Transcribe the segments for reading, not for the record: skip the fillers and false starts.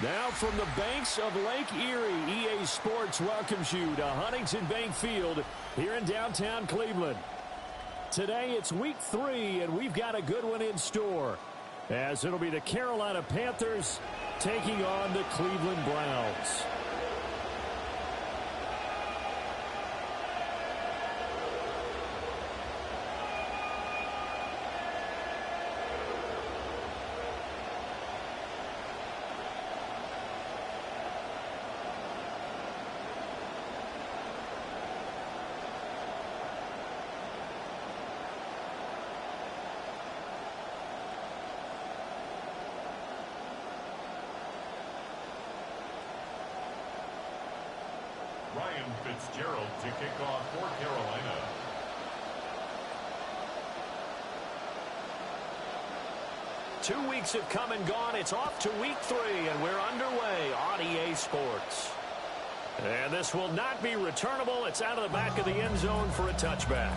Now from the banks of Lake Erie, EA Sports welcomes you to Huntington Bank Field here in downtown Cleveland. Today it's week 3, and we've got a good one in store, as it'll be the Carolina Panthers taking on the Cleveland Browns. Fitzgerald to kick off for Carolina. Two weeks have come and gone. It's off to week 3, and we're underway on EA Sports. And this will not be returnable. It's out of the back of the end zone for a touchback.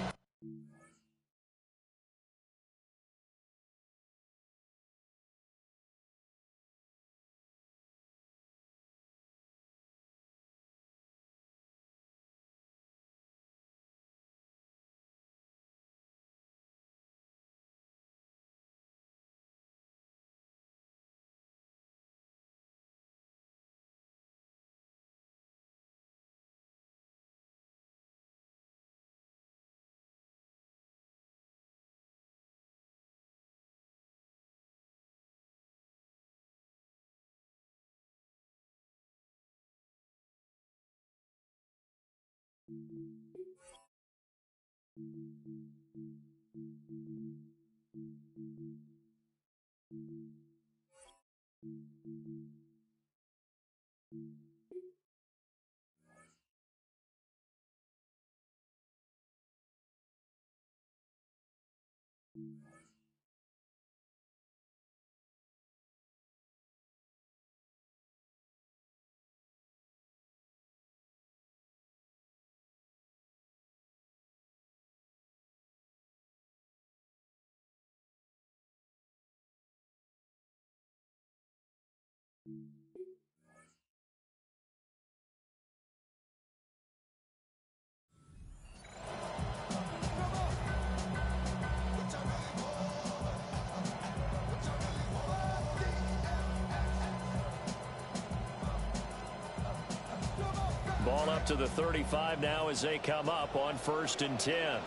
Ball up to the 35 now as they come up on 1st and 10.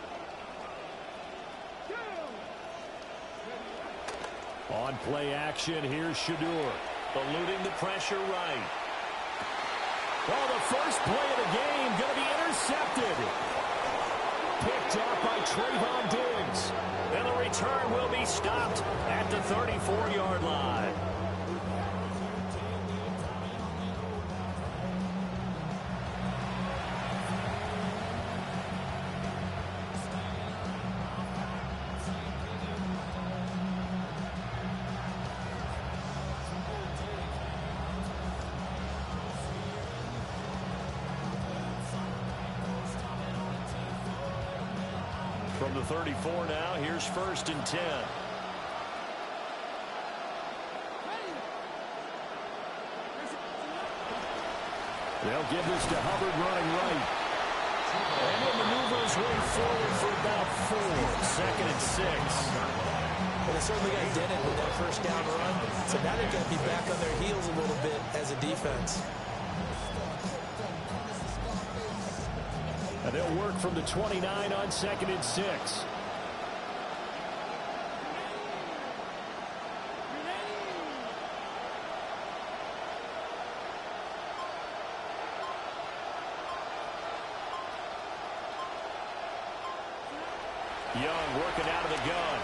On play action, here's Shadur, eluding the pressure right. Well, the first play of the game going to be intercepted. Picked up by Trayvon Diggs. And the return will be stopped at the 34-yard line. From the 34 now, here's 1st and 10. They'll give this to Hubbard running right. And he'll maneuver his way forward for about 4. 2nd and 6. Well, they certainly got dented with that first down run. So now they've got to be back on their heels a little bit as a defense. And they'll work from the 29 on 2nd and 6. Young working out of the gun.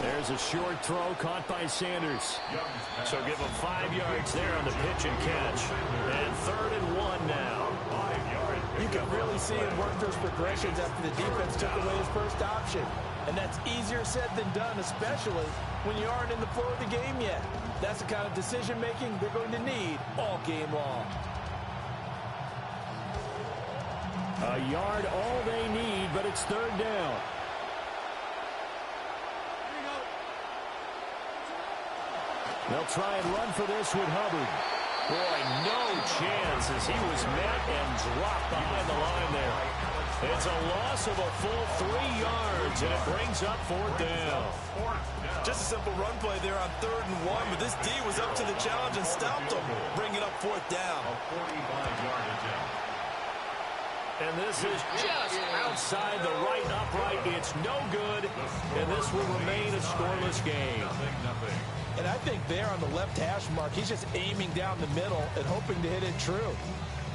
There's a short throw caught by Sanders. So give him 5 yards there on the pitch and catch. And 3rd and 1 now. You can really see him work those progressions after the defense took away his first option. And that's easier said than done, especially when you aren't in the flow of the game yet. That's the kind of decision-making they're going to need all game long. A yard all they need, but it's 3rd down. They'll try and run for this with Hubbard. Boy, no chance as he was met and dropped behind the line there. It's a loss of a full 3 yards, and it brings up 4th down. Just a simple run play there on 3rd and 1, but this D was up to the challenge and stopped him, bringing up 4th down. A 45-yard attempt. And this is just outside the right upright. It's no good, and this will remain a scoreless game. Nothing. And I think there on the left hash mark, he's just aiming down the middle and hoping to hit it true.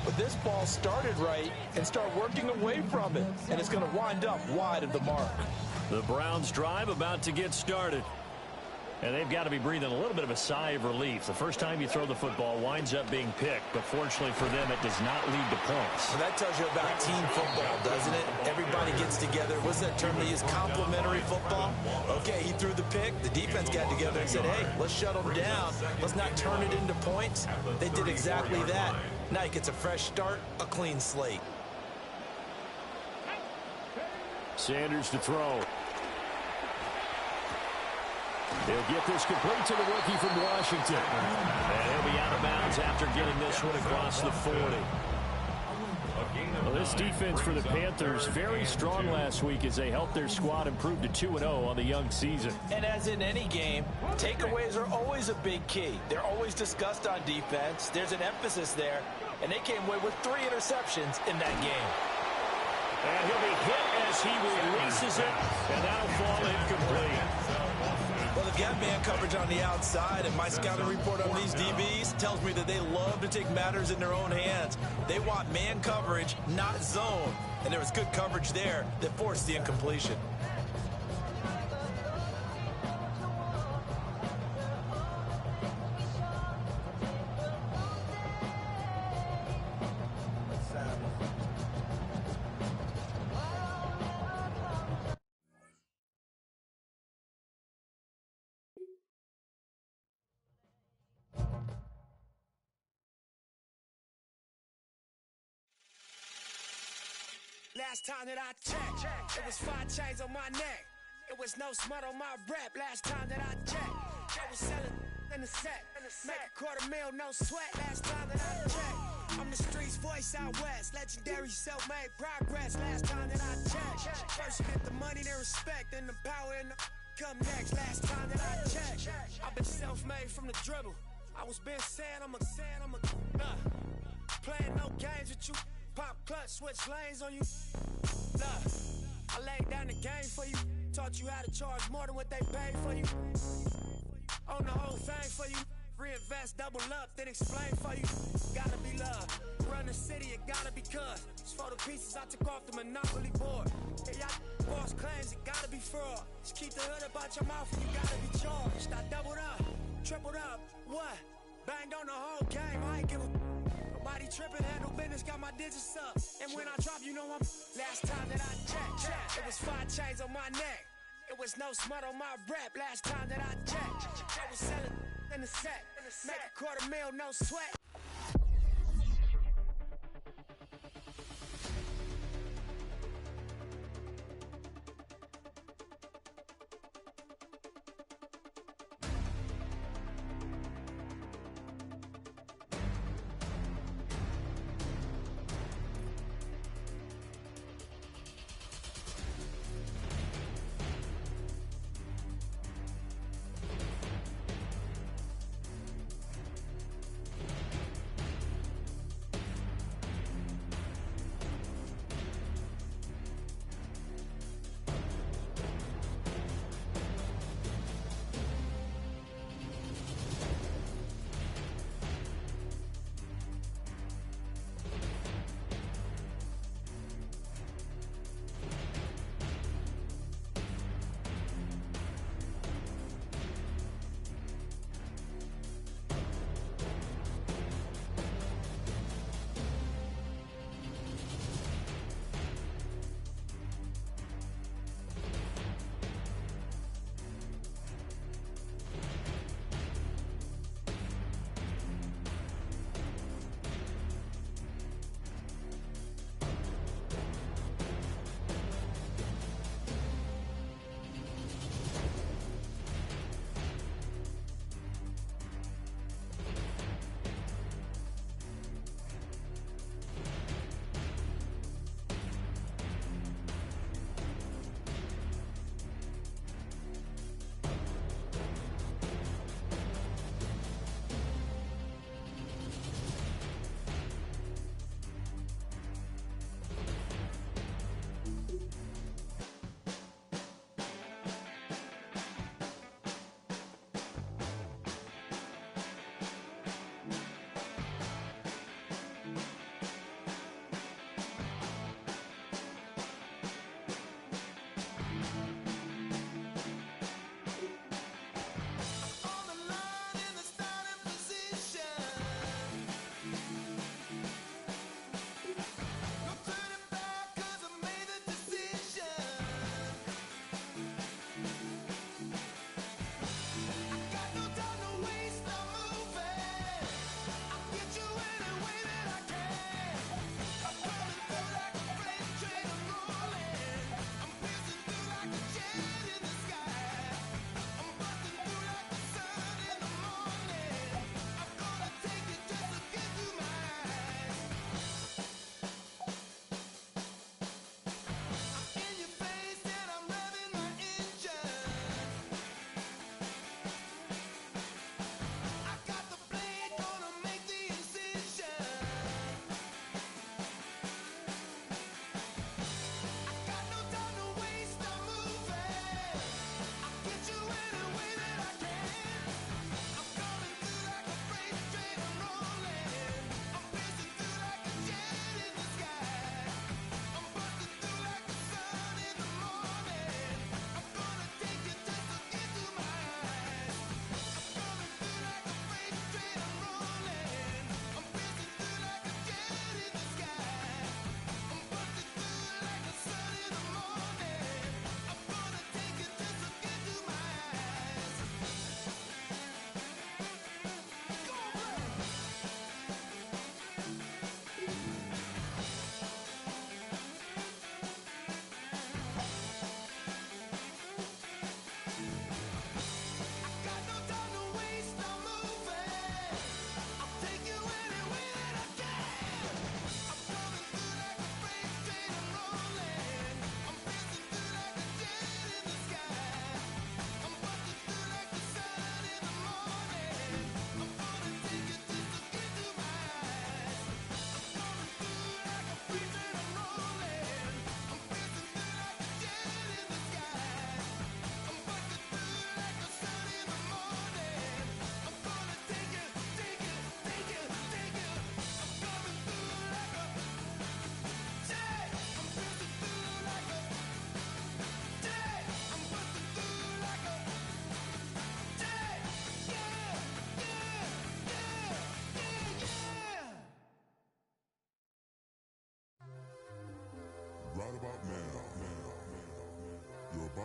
But this ball started right and start working away from it, and it's going to wind up wide of the mark. The Browns drive about to get started. And they've got to be breathing a little bit of a sigh of relief. The first time you throw the football winds up being picked, but fortunately for them, it does not lead to points. So that tells you about team football, doesn't it? Everybody gets together. What's that term they use? Complementary football? Okay, he threw the pick. The defense got together and said, hey, let's shut them down. Let's not turn it into points. They did exactly that. Now he gets a fresh start, a clean slate. Sanders to throw. He'll get this complete to the rookie from Washington. And he'll be out of bounds after getting this one across the 40. Well, this defense for the Panthers, very strong last week as they helped their squad improve to 2-0 on the young season. And as in any game, takeaways are always a big key. They're always discussed on defense. There's an emphasis there, and they came away with 3 interceptions in that game. And he'll be hit as he releases it, and that'll fall incomplete. Well, they've got man coverage on the outside, and my scouting report on these DBs tells me that they love to take matters in their own hands. They want man coverage, not zone. And there was good coverage there that forced the incompletion. Last time that I checked, it was 5 chains on my neck. It was no smut on my rep. Last time that I checked, I was selling in the set. Make $250,000, no sweat. Last time that I checked, I'm the streets voice out west. Legendary self-made progress. Last time that I checked, first you get the money, then respect, then the power and the come next. Last time that I checked, I've been self-made from the dribble. I was been saying I'm a playing no games with you. Pop clutch, switch lanes on you. Look, I laid down the game for you. Taught you how to charge more than what they paid for you. Own the whole thing for you. Reinvest, double up, then explain for you. Gotta be love. Run the city, it gotta be cuz. It's for the pieces I took off the monopoly board. Hey, y'all boss claims, it gotta be fraud. Just keep the hood about your mouth and you gotta be charged. I doubled up, tripled up, what? Banged on the whole game, I ain't give a... Nobody tripping, handle business, got my digits up. And when I drop, you know I'm... Last time that I checked, it was 5 chains on my neck. It was no smut on my rep. Last time that I checked, I was selling in the set. Make $250,000, no sweat.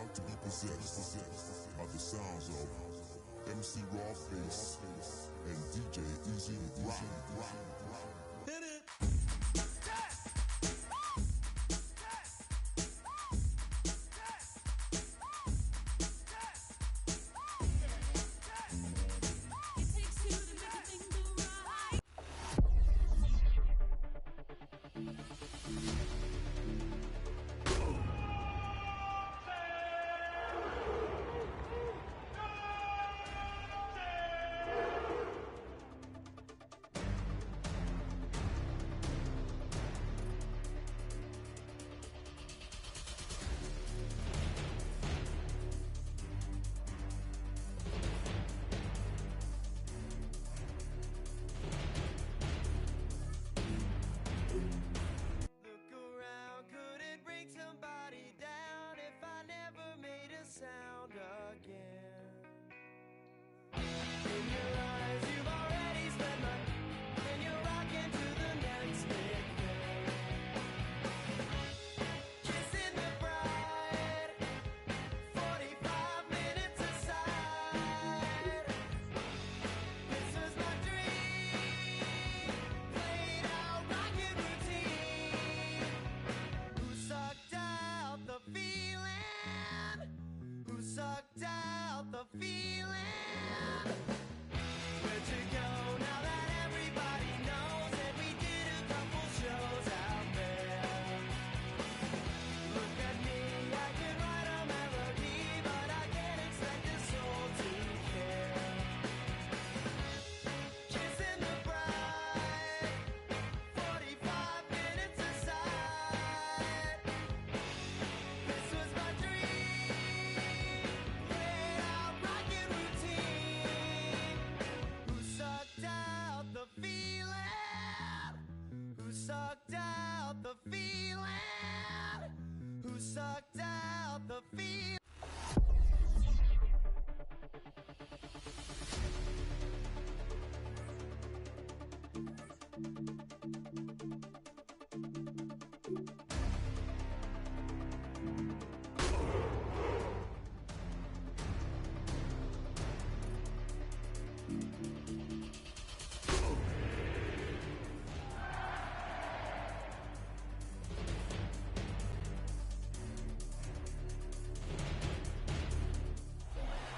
about to be possessed by the sounds of MC Rawface and DJ Easy Rock. Hit it.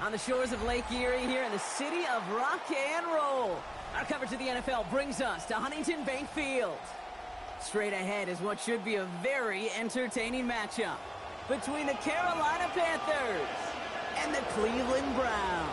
On the shores of Lake Erie here in the city of rock and roll. Our coverage of the NFL brings us to Huntington Bank Field. Straight ahead is what should be a very entertaining matchup between the Carolina Panthers and the Cleveland Browns.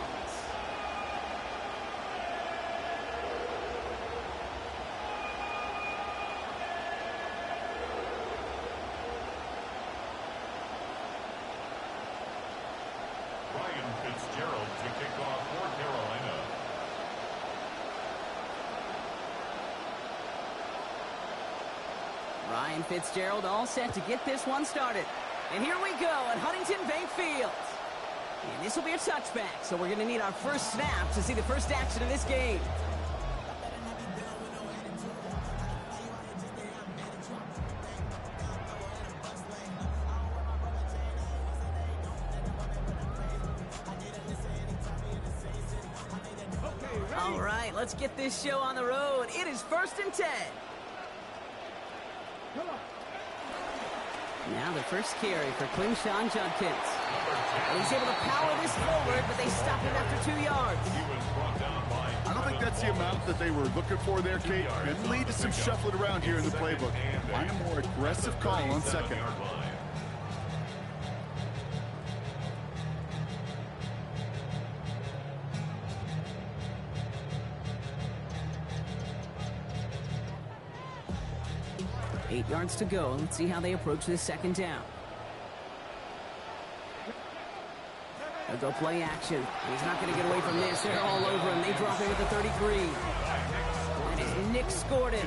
Fitzgerald to kick off for Carolina. Ryan Fitzgerald all set to get this one started. And here we go at Huntington Bank Field. And this will be a touchback, so we're going to need our first snap to see the first action of this game. All right, let's get this show on the road. It is 1st and 10. Now the first carry for Quinshawn Judkins. And he's able to power this forward, but they stop him after 2 yards. He was brought down by... I don't think that's the amount that they were looking for there, Kate. Could lead to some shuffling around here in the playbook. Find a more aggressive call on second. 8 yards to go. Let's see how they approach this second down. They'll go play action. He's not going to get away from this. They're all over him. They drop him at the 33. That is Nick Scorden.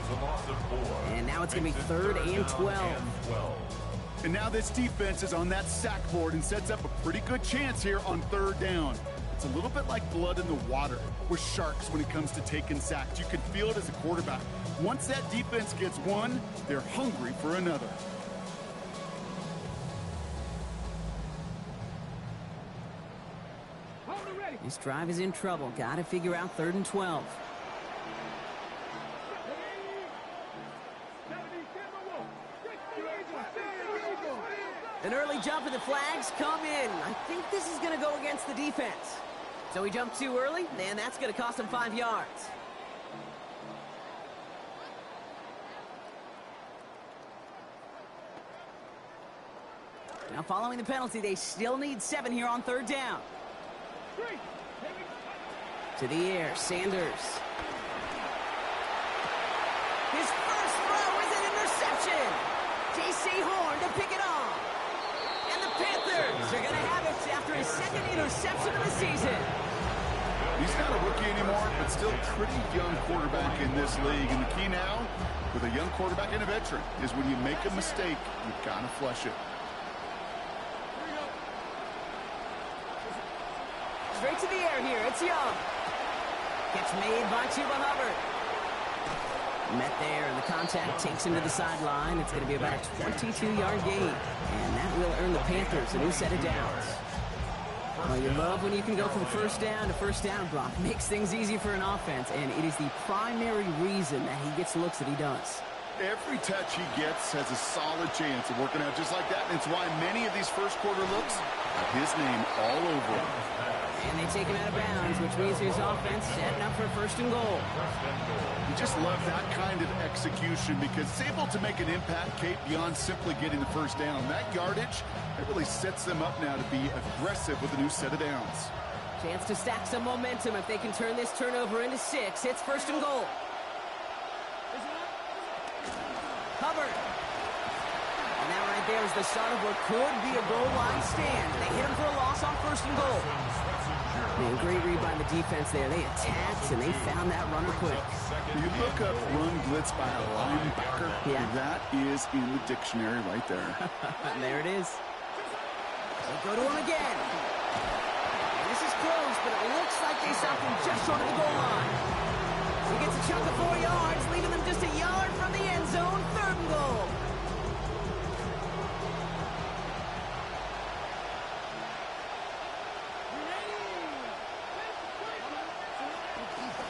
And now it's going to be 3rd and 12. And now this defense is on that sack board and sets up a pretty good chance here on 3rd down. It's a little bit like blood in the water with sharks when it comes to taking sacks. You can feel it as a quarterback. Once that defense gets one, they're hungry for another. This drive is in trouble. Got to figure out 3rd and 12. An early jump and the flags come in. I think this is going to go against the defense. So he jumped too early, and that's going to cost him 5 yards. Now following the penalty, they still need 7 here on 3rd down. To the air, Sanders. His first throw is an interception. J.C. Horn to pick it off. And the Panthers are going to have it after his 2nd interception of the season. He's not a rookie anymore, but still pretty young quarterback in this league. And the key now, with a young quarterback and a veteran, is when you make a mistake, you've got to flush it. Straight to the air here. It's Young. Catch made by Chuba Hubbard. Met there, and the contact takes him to the sideline. It's going to be about a 22-yard gain. And that will earn the Panthers a new set of downs. Well, you love when you can go from 1st down to 1st down, Brock. Makes things easy for an offense, and it is the primary reason that he gets looks that he does. Every touch he gets has a solid chance of working out just like that, and it's why many of these first quarter looks have his name all over them. And they take him out of bounds, which means his offense setting up for 1st and goal. You just love that kind of execution because it's able to make an impact, Kate, beyond simply getting the 1st down. That yardage, it really sets them up now to be aggressive with a new set of downs. Chance to stack some momentum if they can turn this turnover into 6. It's 1st and goal. Hubbard. And that right there is the start of what could be a goal line stand. They hit him for a loss on 1st and goal. Man, great read by the defense there. They attacked, and they found that runner quick. You look up run blitz by a linebacker. Yeah. That is in the dictionary right there. And there it is. They go to him again. And this is close, but it looks like they stopped him just short of the goal line. He gets a chunk of 4 yards, leaving them just a yard from the end zone. 3rd and goal.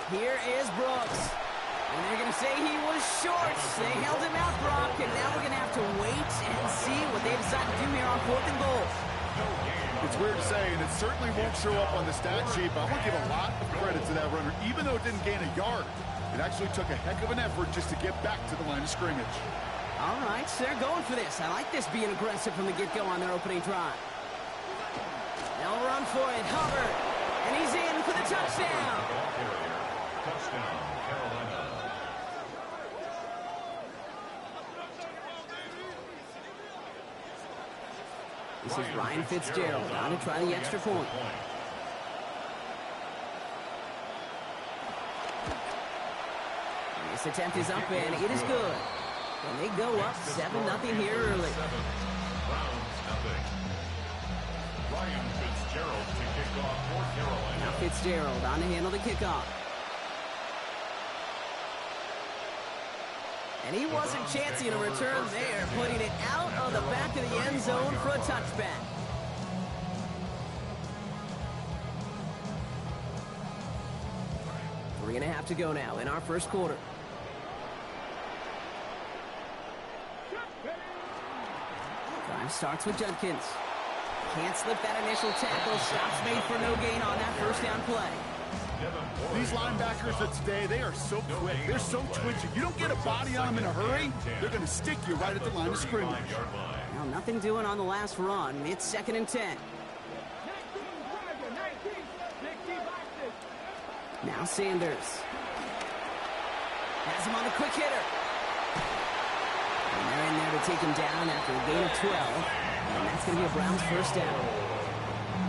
Here is Brooks. And they're going to say he was short. They held him out, Brock, and now we're going to have to wait and see what they decide to do here on 4th and goal. It's weird to say, and it certainly won't show up on the stat sheet, but I want to give a lot of credit to that runner. Even though it didn't gain a yard, it actually took a heck of an effort just to get back to the line of scrimmage. All right, so they're going for this. I like this being aggressive from the get-go on their opening drive. They'll run for it. Hubbard. And he's in for the touchdown. Touchdown, Carolina. This is Ryan Fitzgerald on to try the extra point. This attempt is up, and it is good. And they go up 7-0 here early. Ryan Fitzgerald to kick off for Carolina. Now Fitzgerald on to handle the kickoff. And he wasn't chancing a return there, putting it out of the back of the end zone for a touchback. We're going to have to go now in our 1st quarter. Drive starts with Judkins. Can't slip that initial tackle. Stops made for no gain on that 1st down play. These linebackers of today, they are so quick. They're so twitchy. You don't get a body on them in a hurry, they're going to stick you right at the line of scrimmage. Well, nothing doing on the last run. It's 2nd and 10. Now Sanders. Has him on the quick hitter. And they're in there to take him down after a gain of 12. And that's going to be a Browns 1st down.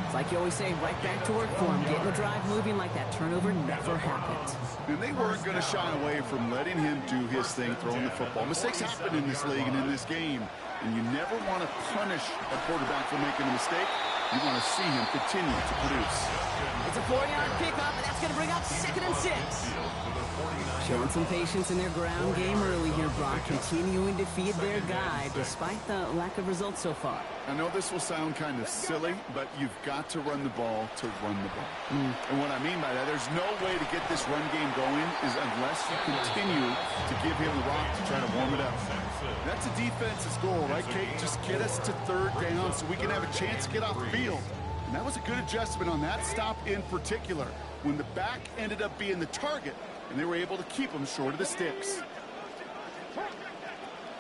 It's like you always say, right back to work for him. Getting the drive moving like that turnover never happened. And they weren't going to shy away from letting him do his thing, throwing the football. Mistakes happen in this league and in this game. And you never want to punish a quarterback for making a mistake. You want to see him continue to produce. It's a 4-yard pickup, and that's going to bring up 2nd and 6. Showing some patience in their ground game early here, Brock, continuing to feed their guy despite the lack of results so far. I know this will sound kind of silly, but you've got to run the ball to run the ball. And what I mean by that, there's no way to get this run game going unless you continue to give him the rock to try to warm it up. That's a defense's goal, right, Kate? Just get us to 3rd down so we can have a chance to get off the field. And that was a good adjustment on that stop in particular, when the back ended up being the target, and they were able to keep him short of the sticks.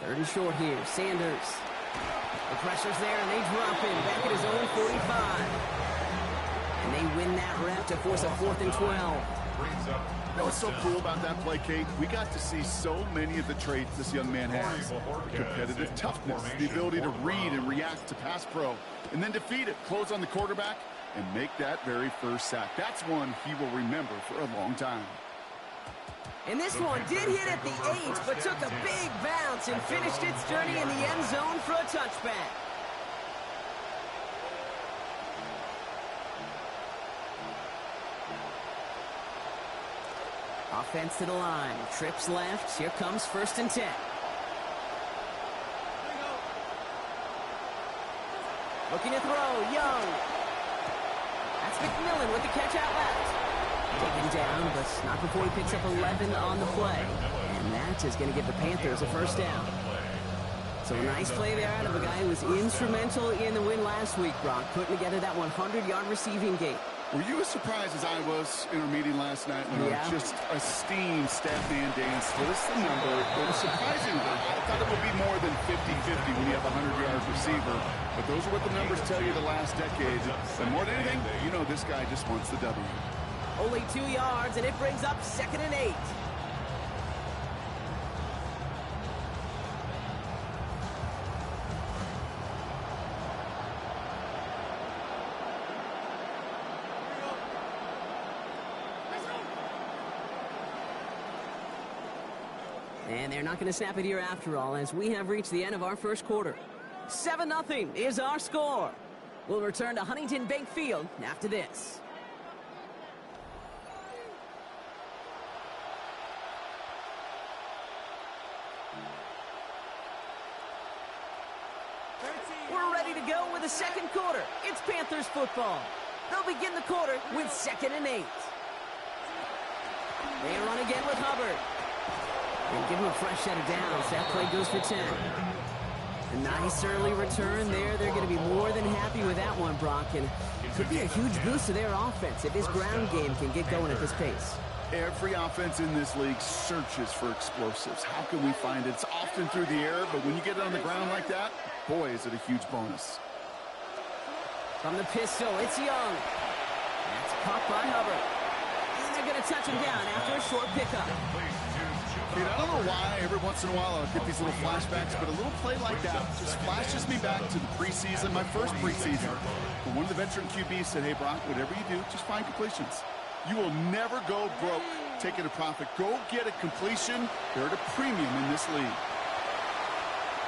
3rd and short here. Sanders. The pressure's there, and they drop him back at his own 45. And they win that rep to force a 4th and 12. You know what's so cool about that play, Kate? We got to see so many of the traits this young man has. The competitive toughness, the ability to read and react to pass pro, and then defeat it, close on the quarterback, and make that very first sack. That's one he will remember for a long time. And this one did hit at the 8, but took a big bounce and finished its journey in the end zone for a touchback. Offense to the line. Trips left. Here comes 1st and 10. Looking to throw. Young. That's McMillan with the catch out left. Taken down, but not before he picks up 11 on the play. And that is going to give the Panthers a 1st down. So a nice play there out of a guy who was instrumental in the win last week, Brock, putting together that 100-yard receiving game. Were you as surprised as I was in our meeting last night when I just esteemed Stat Man Dan split us the number? It was surprising. I thought it would be more than 50-50 when you have a 100-yard receiver. But those are what the numbers tell you the last decade. And more than anything, you know this guy just wants the W. Only 2 yards, and it brings up 2nd and 8. And they're not going to snap it here after all, as we have reached the end of our 1st quarter. 7-0 is our score. We'll return to Huntington Bank Field after this. We're ready to go with the 2nd quarter. It's Panthers football. They'll begin the quarter with 2nd and 8. They run again with Hubbard. And give him a fresh set of downs. That play goes for 10. A nice early return there. They're going to be more than happy with that one, Brock. And it could be a huge boost to their offense if this ground game can get going at this pace. Every offense in this league searches for explosives. How can we find it? It's often through the air, but when you get it on the ground like that, boy, is it a huge bonus. From the pistol, it's Young. That's caught by Hubbard. And they're going to touch him down after a short pickup. I don't know why every once in a while I'll get these little flashbacks, but a little play like that just flashes me back to the preseason, my first preseason. When one of the veteran QBs said, hey, Brock, whatever you do, just find completions. You will never go broke taking a profit. Go get a completion. They're at a premium in this league.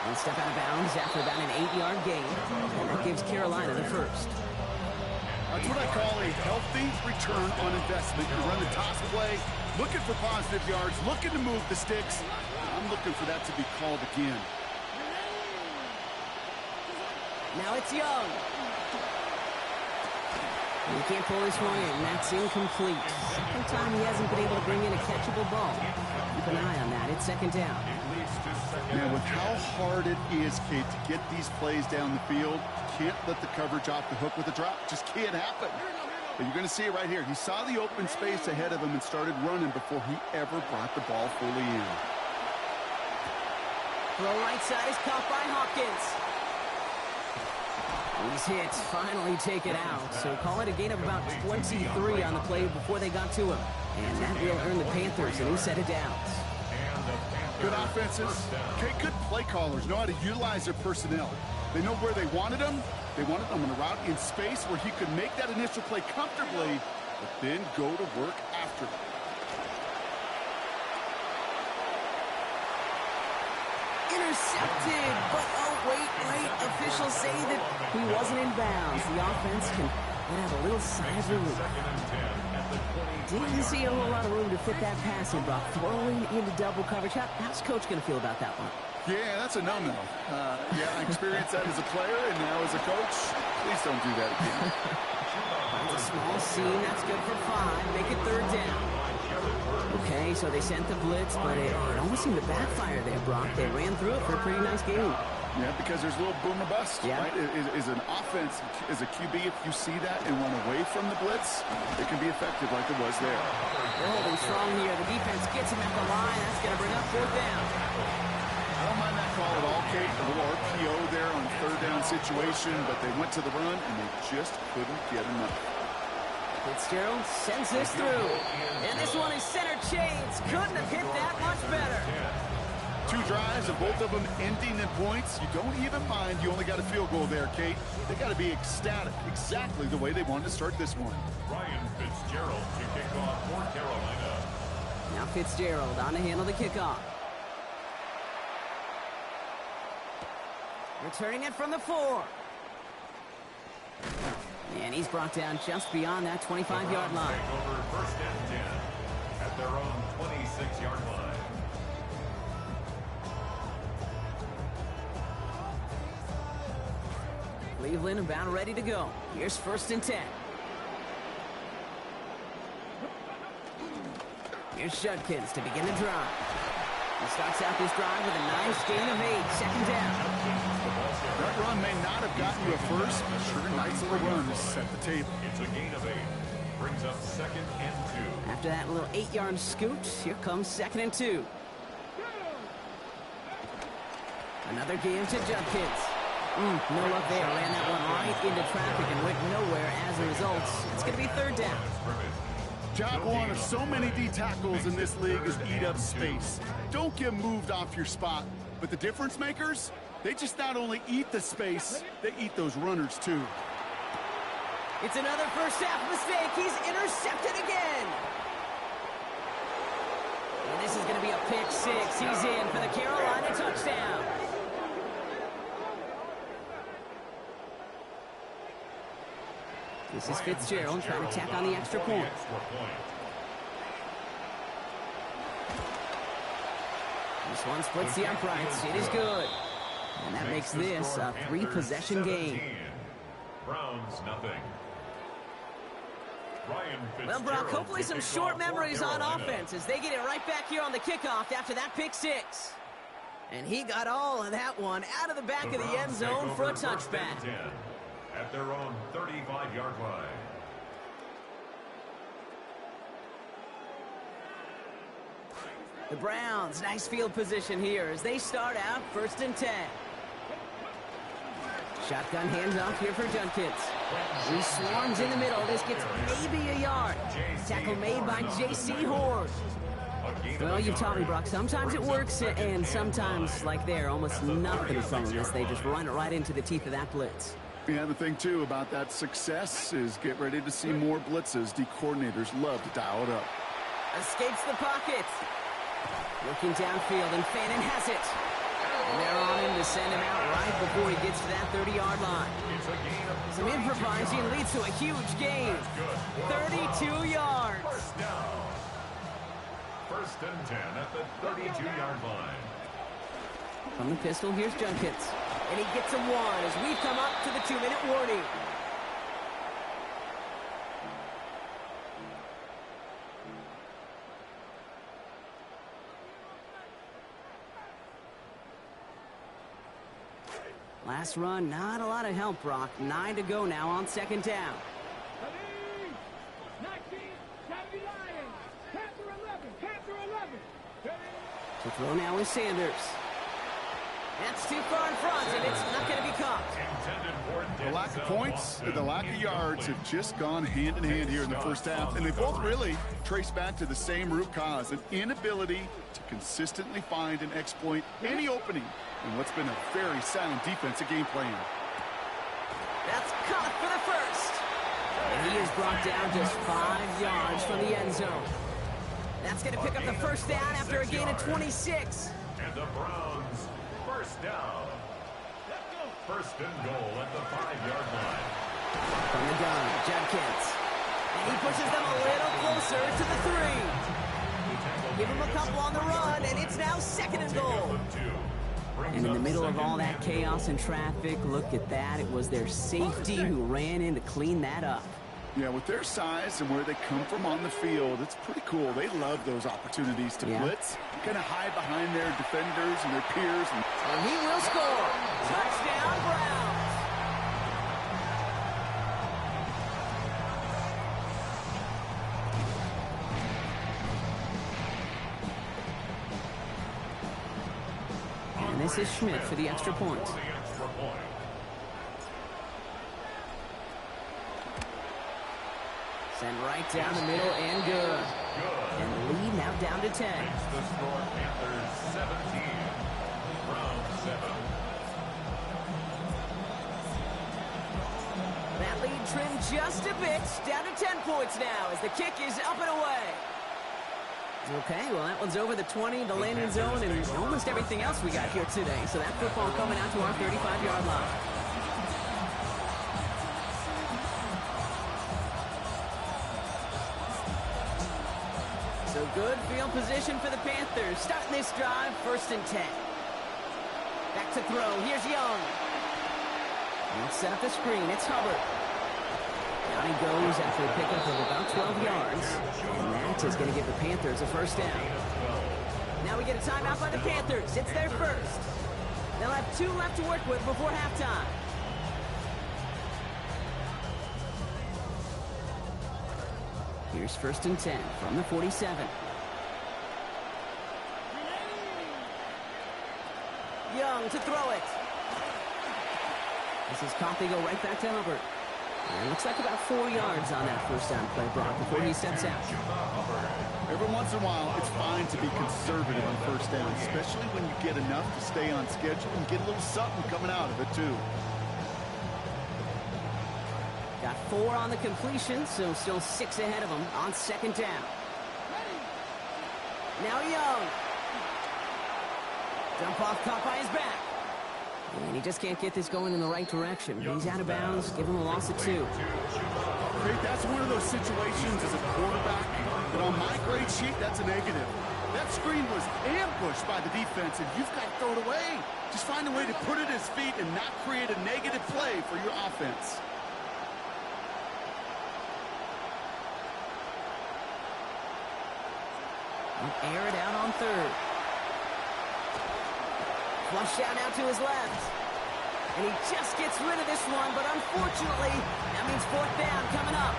One step out of bounds after about an 8-yard gain. And that gives Carolina the 1st. That's what I call a healthy return on investment. You run the toss play, looking for positive yards, looking to move the sticks. I'm looking for that to be called again. Now it's Young. He can't pull this one in. That's incomplete. Second time he hasn't been able to bring in a catchable ball. Keep an eye on that. It's 2nd down. Man, with how hard it is, Kate, to get these plays down the field, can't let the coverage off the hook with a drop. Just can't happen. But you're going to see it right here. He saw the open space ahead of him and started running before he ever brought the ball fully in. The right side is caught by Hopkins. These hits finally take it out, so call it a gain of about 23 on the play before they got to him. And that will earn the Panthers a new set of downs. Good offenses. Okay, good play callers know how to utilize their personnel. They know where they wanted them. They wanted them on a route in space where he could make that initial play comfortably, but then go to work after it. intercepted. But, oh, wait. Officials say that he wasn't in bounds. The offense can let out a little sigh of relief. Didn't see a whole lot of room to fit that pass in, Brock. Throwing into double coverage. How's Coach going to feel about that one? Yeah, that's a no-no. Yeah, I experienced that as a player and now as a coach. Please don't do that again. It's a small seam. That's good for 5. Make it 3rd down. Okay, so they sent the blitz, but it almost seemed to backfire there, Brock. They ran through it for a pretty nice game. Yeah, because there's a little boom or bust, yeah. Right? Is an offense, as a QB, if you see that and run away from the blitz, it can be effective like it was there. They're holding strong here. The defense gets him at the line. That's going to bring up 4th down. I don't mind that call at all, Kate. A little RPO there on 3rd down situation, but they went to the run, and they just couldn't get enough. Fitzgerald sends this through. And this one is center chains. Couldn't have hit that much better. 2 drives, and both of them ending in points. You don't even mind. You only got a field goal there, Kate. They got to be ecstatic, exactly the way they wanted to start this one. Ryan Fitzgerald to kick off for Carolina. Now Fitzgerald on to handle the kickoff. Returning it from the 4. And he's brought down just beyond that 25-yard line. Take over 1st and 10 at their own 26-yard line. Cleveland about ready to go. Here's 1st and 10. Here's Judkins to begin the drive. He starts out this drive with a nice gain of 8. 2nd down. That run may not have gotten you a first, but sure, nice little run to set the table. It's a gain of 8. Brings up 2nd and 2. After that little 8-yard scoot, here comes 2nd and 2. Another game to Judkins. No luck there. Ran that one right into traffic and went nowhere as a result. It's going to be 3rd down. Job one of so many D tackles in this league is eat up space. Don't get moved off your spot. But the difference makers, they just not only eat the space, they eat those runners too. It's another first half mistake. He's intercepted again. And this is going to be a pick 6. He's in for the Carolina touchdown. This is Fitzgerald trying to tack on the extra point. This one splits the uprights. It is good. And that makes this a 3-possession game. Browns nothing. Well, Brock, hopefully some short memories on offense as they get it right back here on the kickoff after that pick 6. And he got all of that one out of the back of the end zone for a touchback. At their own 35-yard line. The Browns, nice field position here as they start out 1st and 10. Shotgun handoff here for Judkins. He swarms in the middle. This gets maybe a yard. Tackle made by J.C. Horde. Well, you've taught me, Brock. Sometimes it works, and sometimes, like there, almost nothing from them as they just run it right into the teeth of that blitz. Yeah, the thing, too, about that success is get ready to see more blitzes. D coordinators love to dial it up. Escapes the pocket. Looking downfield, and Fannin has it. And they're on him to send him out right before he gets to that 30-yard line. Some improvising leads to a huge gain. 32 yards. First down. 1st and 10 at the 32-yard line. From the pistol, here's Judkins. And he gets a 1 as we come up to the 2-minute warning. Last run, not a lot of help, Brock. 9 to go now on 2nd down. To throw now is Sanders. That's too far in front, and it's not going to be caught. The lack of points and the lack of yards have just gone hand in hand here in the first half, and they both really trace back to the same root cause, an inability to consistently find and exploit any opening in what's been a very sound defensive game plan. That's caught for the first. And he is brought down just 5 yards from the end zone. That's going to pick up the first down after a gain of 26. And the Browns, 1st down. First and goal at the 5-yard line. From the gun, Judkins. And he pushes them a little closer to the 3. Give him a couple on the run, and it's now second and goal. And in the middle of all that chaos and traffic, look at that. It was their safety who ran in to clean that up. Yeah, with their size and where they come from on the field, it's pretty cool. They love those opportunities to blitz, kind of hide behind their defenders and their peers. And he will score. Touchdown, Browns. And this is Schmidt for the extra point. Send right down the middle and good. And the lead now down to 10. Makes the score Panthers 17, Browns 7. That lead trimmed just a bit, down to 10 points now as the kick is up and away. Okay, well, that one's over the 20, the landing zone, and almost everything else we got here today. So that football coming out to our 35-yard line. So good field position for the Panthers. Starting this drive, 1st and 10. Back to throw. Here's Young. Let's set up the screen. It's Hubbard. Down he goes after a pickup of about 12 yards. And that is going to give the Panthers a first down. Now we get a timeout by the Panthers. It's their first. They'll have 2 left to work with before halftime. Here's 1st and 10 from the 47. Young to throw it. This is caught. They go right back to Hubbard. And it looks like about 4 yards on that first down play, Brock, before he steps out. Every once in a while, it's fine to be conservative on first down, especially when you get enough to stay on schedule and get a little something coming out of it, too. Got 4 on the completion, so still 6 ahead of him on 2nd down. Now Young. Jump off caught by his back. And he just can't get this going in the right direction. He's out of bounds. Give him a loss of 2. Great, that's one of those situations as a quarterback that on my grade sheet, that's a negative. That screen was ambushed by the defense, and you've got to throw it away. Just find a way to put it at his feet and not create a negative play for your offense. Air it out on 3rd. Flush out now to his left. And he just gets rid of this one, but unfortunately, that means 4th down coming up.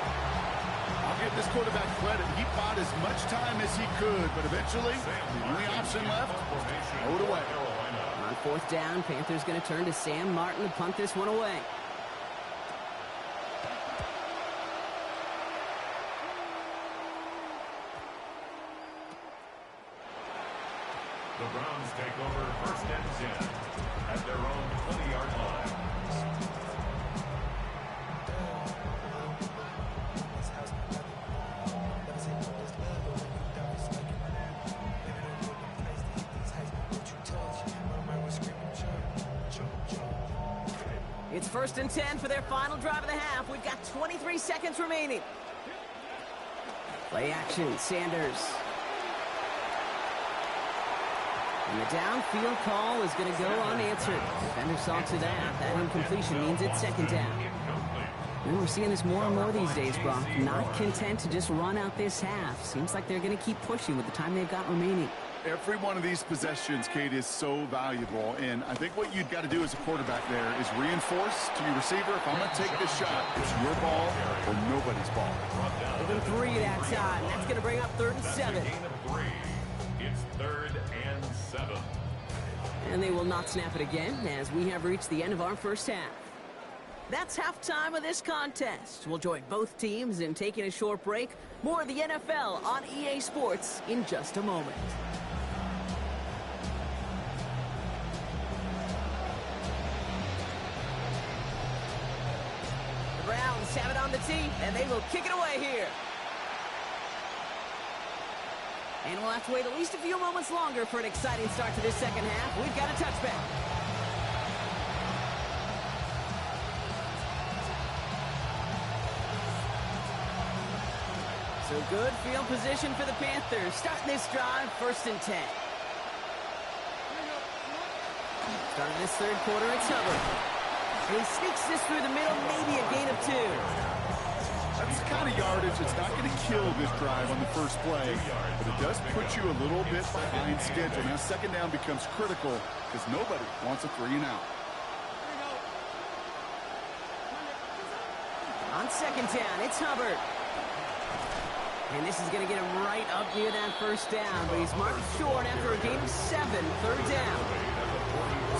I'll give this quarterback credit. He bought as much time as he could, but eventually, the only option left, throw it away. On 4th down, Panthers going to turn to Sam Martin to punt this one away. The Browns take over 1st and 10 at their own 20-yard line. It's 1st and 10 for their final drive of the half. We've got 23 seconds remaining. Play action, Sanders. And the downfield call is going to go unanswered. Defender saw to that. That incompletion means it's 2nd down. And we're seeing this more and more these days, Brock. Not content to just run out this half. Seems like they're going to keep pushing with the time they've got remaining. Every one of these possessions, Kate, is so valuable. And I think what you've got to do as a quarterback there is reinforce to your receiver, if I'm going to take this shot, it's your ball or nobody's ball. They've been 3 that time. That's going to bring up 3rd and 7. It's 3rd and 7. And they will not snap it again as we have reached the end of our first half. That's halftime of this contest. We'll join both teams in taking a short break. More of the NFL on EA Sports in just a moment. The Browns have it on the tee, and they will kick it away here. And we'll have to wait at least a few moments longer for an exciting start to this second half. We've got a touchback. So good field position for the Panthers. Starting this drive, 1st and 10. Starting this third quarter, it's Hubbard. And he sneaks this through the middle, maybe a gain of 2. That's the kind of yardage that's not going to kill this drive on the first play, but it does put you a little bit behind schedule. Now, 2nd down becomes critical because nobody wants a 3-and-out. On 2nd down, it's Hubbard. And this is going to get him right up near that 1st down, but he's marked short after a gain of 7, 3rd down.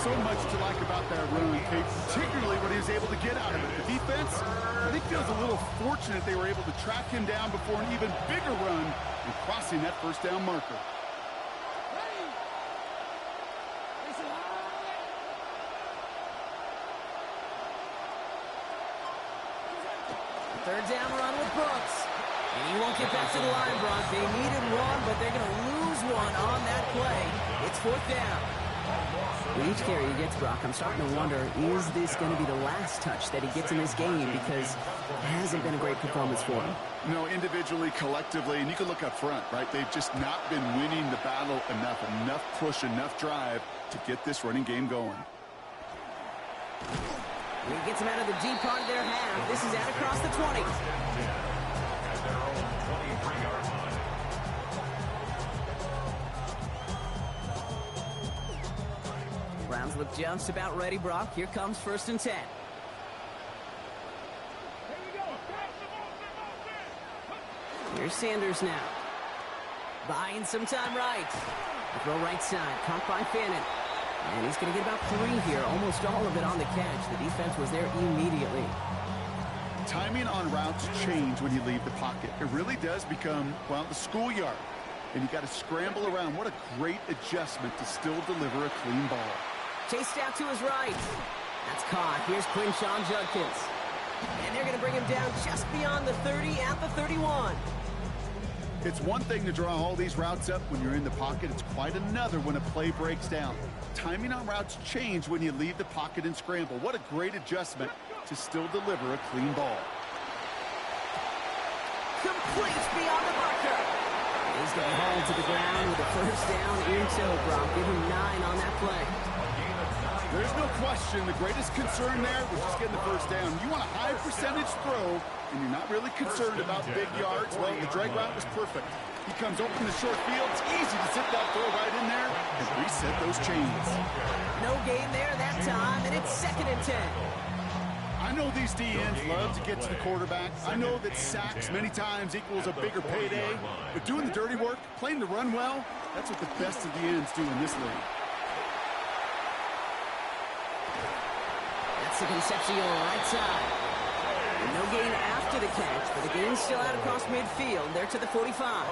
So much to like about that run, Kate, particularly what he was able to get out of it. The defense, I think, feels a little fortunate they were able to track him down before an even bigger run and crossing that 1st down marker. Third down run with Brooks. And he won't get back to the line, Brock. They needed one, but they're going to lose one on that play. It's 4th down. With each carry he gets, Brock, I'm starting to wonder, is this going to be the last touch that he gets in this game? Because it hasn't been a great performance for him. You know, individually, collectively, and you can look up front, right? They've just not been winning the battle enough push, enough drive to get this running game going. He gets him out of the deep part of their half. This is out across the 20. At their own 23-yard line. Browns look just about ready, Brock. Here comes 1st and 10. Here's Sanders now. Buying some time right. Throw right side. Caught by Fannin. And he's going to get about 3 here. Almost all of it on the catch. The defense was there immediately. Timing on routes change when you leave the pocket. It really does become, well, the schoolyard. And you got to scramble around. What a great adjustment to still deliver a clean ball. Chased out to his right. That's caught. Here's Quinshawn Judkins. And they're going to bring him down just beyond the 30 at the 31. It's one thing to draw all these routes up when you're in the pocket. It's quite another when a play breaks down. Timing on routes change when you leave the pocket and scramble. What a great adjustment to still deliver a clean ball. Complete beyond the marker. He's going to haul to the ground with a 1st down in tow, Brock. Give him 9 on that play. There's no question the greatest concern there was just getting the 1st down. You want a high percentage throw, and you're not really concerned about big yards. Well, the drag route was perfect. He comes open the short field. It's easy to sit that throw right in there and reset those chains. No gain there that time, and it's 2nd and 10. I know these DNs love to get to the quarterback. I know that sacks many times equals a bigger payday. But doing the dirty work, playing the run well, that's what the best of the ends do in this league. That's the Concepcion right side. And no gain after the catch, but the gain's still out across midfield. They're to the 45.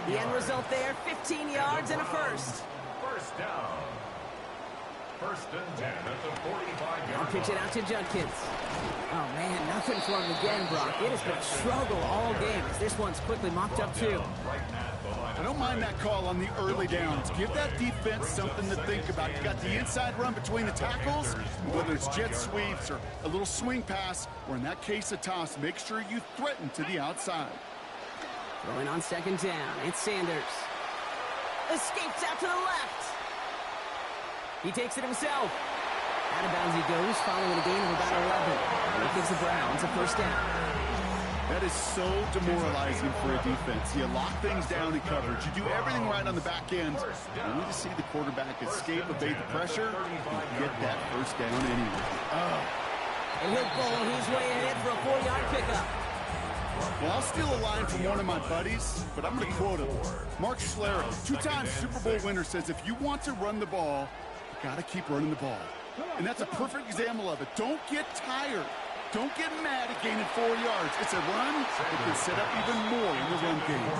The end result there, 15 yards and a 1st. 1st down. 1st and 10 at the 45-yard I'll pitch it out to Judkins. Oh, man, nothing for him again, Brock. It has been a struggle all game as this one's quickly mopped up, too. I don't mind that call on the early downs. Give that defense something to think about. You got the inside run between the tackles, whether it's jet sweeps or a little swing pass, or in that case, a toss. Make sure you threaten to the outside. Throwing on 2nd down, it's Sanders. Escapes out to the left. He takes it himself. Out of bounds he goes, following a gain of about 11. And it gives the Browns a 1st down. That is so demoralizing for a defense. You lock things down in coverage. You do everything right on the back end. Only to see the quarterback escape, evade the pressure, and get that 1st down anyway. And he'll bowl his way ahead for a 4-yard pickup. Well, I'll steal a line from one of my buddies, but I'm going to quote him. Mark Schlereth, 2-time Super Bowl winner, says if you want to run the ball, you got to keep running the ball. And that's a perfect example of it. Don't get tired. Don't get mad at gaining 4 yards. It's a run that can set up even more in the run game.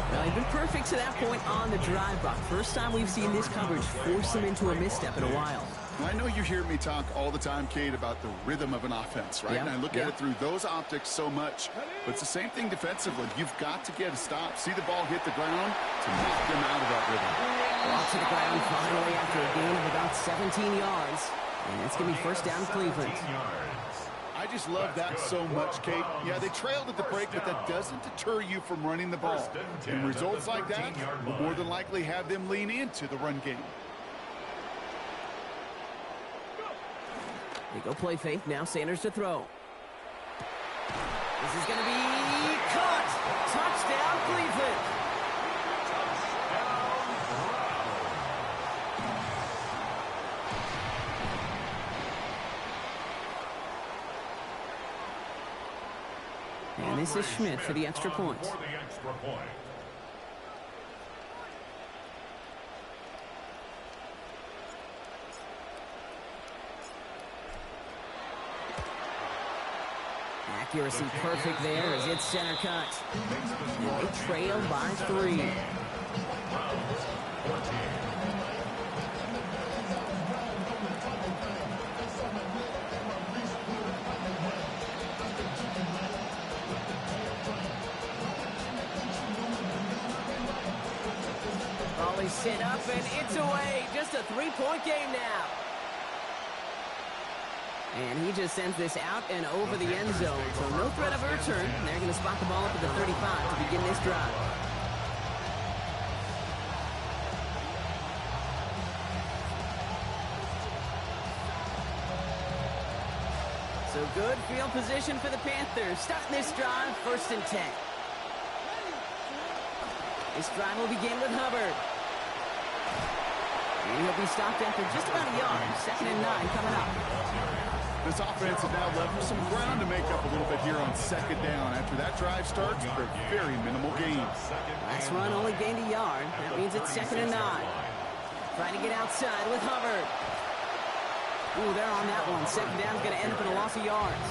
Well, he's been perfect to that point on the drive, Brock. First time we've seen this coverage force him into a misstep in a while. Well, I know you hear me talk all the time, Kate, about the rhythm of an offense, right? Yeah, and I look at it through those optics so much. But it's the same thing defensively. You've got to get a stop, see the ball hit the ground to knock them out of that rhythm. Ball to the ground finally after a gain of about 17 yards. And it's going to be 1st down Cleveland. I just love that so much, Kate. Yeah, they trailed at the break, but that doesn't deter you from running the ball. And results like that will more than likely have them lean into the run game. They go play fake. Now Sanders to throw. This is going to be caught. Touchdown, Cleveland. And this is Schmidt for the extra point. Accuracy perfect there as it's center cut. And they trail by 3. Volley set up and it's away. Just a 3-point game now. And he just sends this out and over the end zone. So no threat of a return. And they're going to spot the ball up at the 35 to begin this drive. So good field position for the Panthers. Starting this drive, 1st and 10. This drive will begin with Hubbard. And he'll be stopped after just about a yard. 2nd and 9 coming up. This offense has now left some ground to make up a little bit here on 2nd down. After that drive starts, they're very minimal gains. Last run only gained a yard. That means it's 2nd and 9. Trying to get outside with Hubbard. Ooh, they're on that one. 2nd down is going to end up in a loss of yards.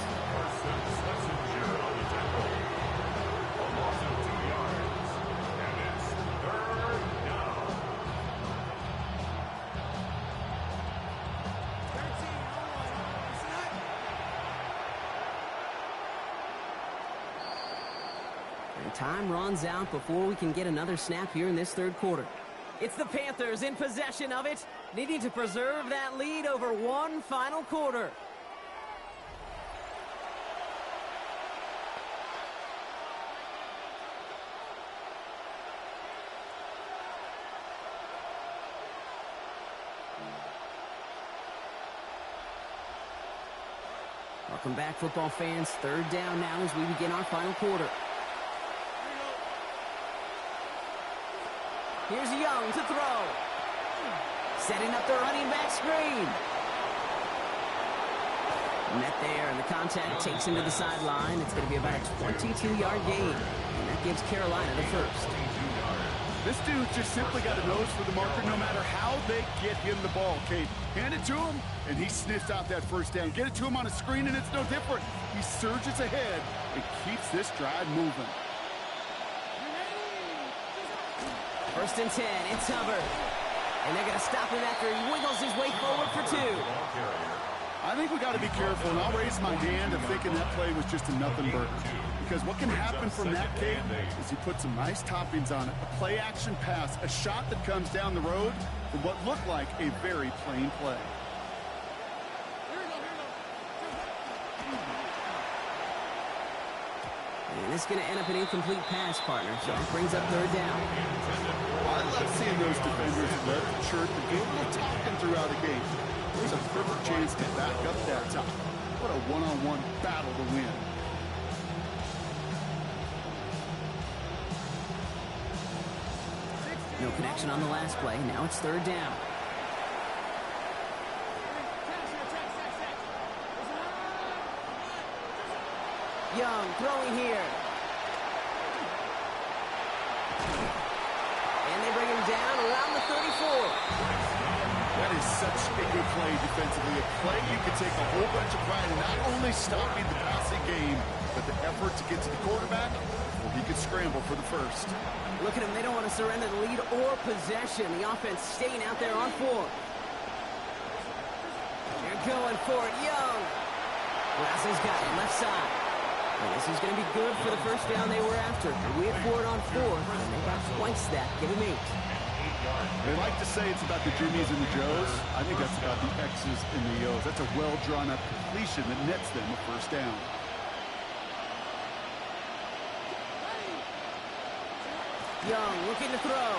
Time runs out before we can get another snap here in this 3rd quarter. It's the Panthers in possession of it, needing to preserve that lead over one final quarter. Welcome back, football fans. 3rd down now as we begin our final quarter. Here's Young to throw. Setting up the running back screen. Met there, and the contact takes him to the sideline. It's going to be about a 22-yard gain, and that gives Carolina the 1st. This dude just simply got a nose for the marker no matter how they get him the ball, Kate. Hand it to him, and he sniffs out that 1st down. Get it to him on a screen, and it's no different. He surges ahead and keeps this drive moving. 1st and 10, it's Hubbard. And they're going to stop him after he wiggles his way forward for 2. I think we got to be careful, and I'll raise my hand of thinking that play was just a nothing burger. Because what can happen from that, Kate, is you put some nice toppings on it. A play-action pass, a shot that comes down the road from what looked like a very plain play. And this is going to end up an incomplete pass, partner. So it brings up 3rd down. I love seeing those defenders let the chirp and do a little talking throughout the game. There's a perfect chance to back up that top. What a one-on-one battle to win. No connection on the last play. Now it's 3rd down. Young throwing here. And they bring him down around the 34. That is such a good play defensively. A play you can take a whole bunch of pride in not only stopping the passing game, but the effort to get to the quarterback where he could scramble for the 1st. Look at him. They don't want to surrender the lead or possession. The offense staying out there on 4. They're going for it. Young. Brazel's got it left side. And this is going to be good for the 1st down they were after. They went for it on 4th, and they got twice that. Give him 8. They like to say it's about the Jimmies and the Joes. I think that's about the X's and the O's. That's a well-drawn-up completion that nets them a first down. Young looking to throw.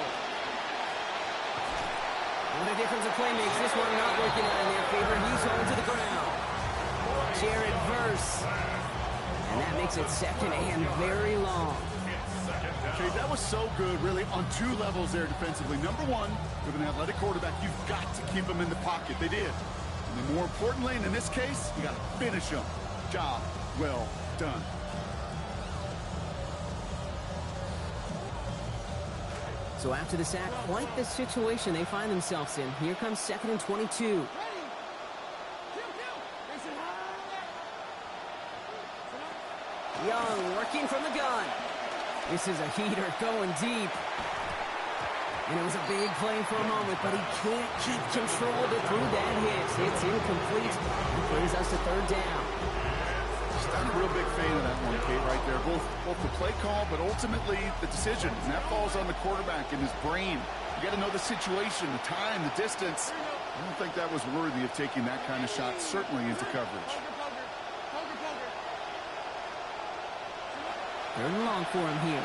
What a difference a play makes. This one not working out in their favor. He's home to the ground. Jared Verse. And that makes it second and very long. Okay, that was so good, really, on two levels there defensively. Number one, with an athletic quarterback, you've got to keep him in the pocket. They did. And then more importantly, and in this case, you got to finish him. Job well done. So after the sack, quite the situation they find themselves in. Here comes 2nd and 22. Young working from the gun. This is a heater going deep. And it was a big play for a moment, but he can't keep control of it through that hit. It's incomplete. It brings us to 3rd down. Just not a real big fan of that one, Kate, right there. Both the play call, but ultimately the decision. And that falls on the quarterback in his brain. You got to know the situation, the time, the distance. I don't think that was worthy of taking that kind of shot, certainly into coverage. 3rd and long for him here.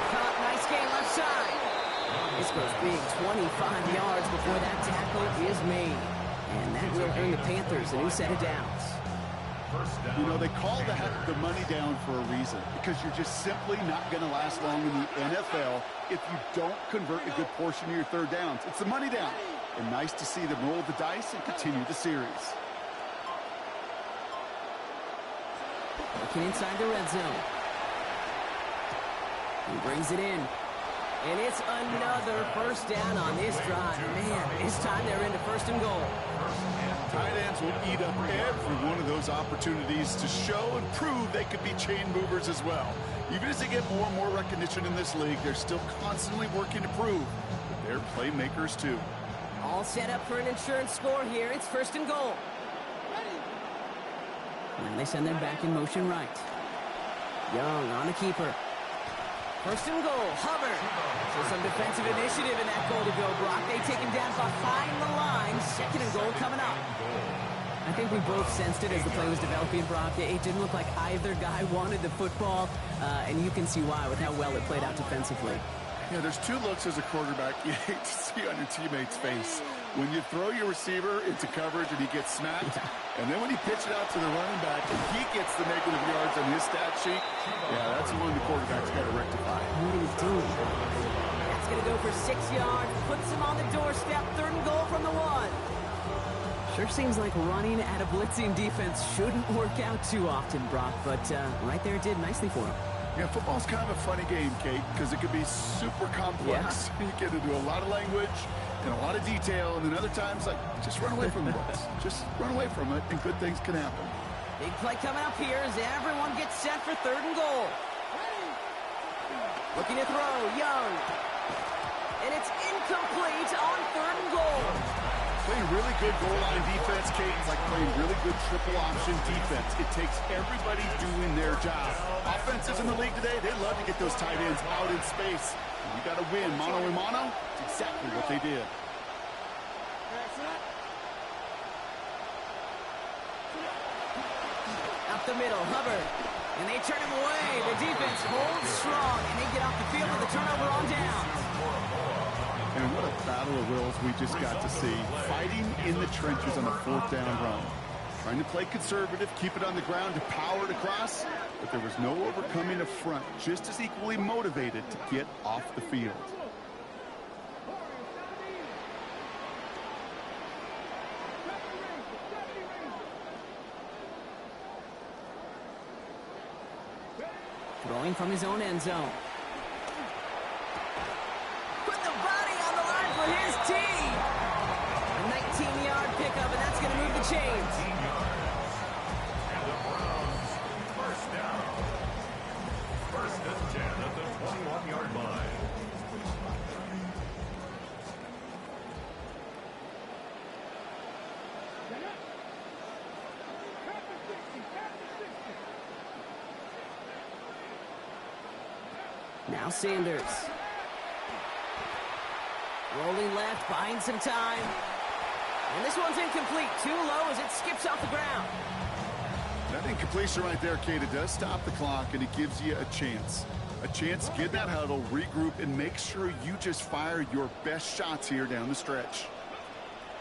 Caught, nice gain left side. This goes big, 25 yards before that tackle is made. And that will earn the Panthers a new set of downs. You know, they call that the money down for a reason, because you're just simply not going to last long in the NFL if you don't convert a good portion of your 3rd downs. It's the money down. And nice to see them roll the dice and continue the series. Looking inside the red zone. He brings it in. And it's another first down on this drive. Man, this time they're into 1st and goal. Tight ends will eat up every one of those opportunities to show and prove they could be chain movers as well. Even as they get more and more recognition in this league, they're still constantly working to prove that they're playmakers too. All set up for an insurance score here. It's 1st and goal. And they send them back in motion right. Young on a keeper. 1st and goal, Hubbard. So some defensive initiative in that goal to go, Brock. They take him down behind the line. 2nd and goal coming up. I think we both sensed it as the play was developing, Brock. It didn't look like either guy wanted the football, and you can see why with how well it played out defensively. Yeah, there's two looks as a quarterback you hate to see on your teammate's face. When you throw your receiver into coverage and he gets smacked, and then when you pitch it out to the running back and he gets the negative yards on his stat sheet, yeah, that's the one the quarterback's got to rectify. What are you doing? That's going to go for 6 yards, puts him on the doorstep, 3rd and goal from the 1. Sure seems like running at a blitzing defense shouldn't work out too often, Brock, but right there it did nicely for him. Yeah, football's kind of a funny game, Kate, because it can be super complex. Yeah. You get into a lot of language and a lot of detail, and then other times, like, just run away from the ball. Just run away from it, and good things can happen. Big play coming up here as everyone gets set for 3rd and goal. Looking to throw, Young. And it's incomplete on 3rd and goal. Playing really good goal line defense, Kate, is like playing really good triple option defense. It takes everybody doing their job. Offenses in the league today, they love to get those tight ends out in space. You got to win mano a mano. It's exactly what they did. Up the middle, Hubbard. And they turn him away. The defense holds strong, and they get off the field with a turnover on downs. And what a battle of wills we just got to see. Fighting in the trenches on a 4th down run. Trying to play conservative, keep it on the ground to power it across, but there was no overcoming a front, just as equally motivated to get off the field. Throwing from his own end zone. Put the body on the line for his team. A 19-yard pickup, and that's going to move the chains. And the Browns, 1st down. 1st and 10 at the 21-yard line. Now Sanders. Rolling left, buying some time. And this one's incomplete. Too low as it skips off the ground. That incompletion right there, Kate, it does stop the clock, and it gives you a chance. A chance to get in that huddle, regroup, and make sure you just fire your best shots here down the stretch.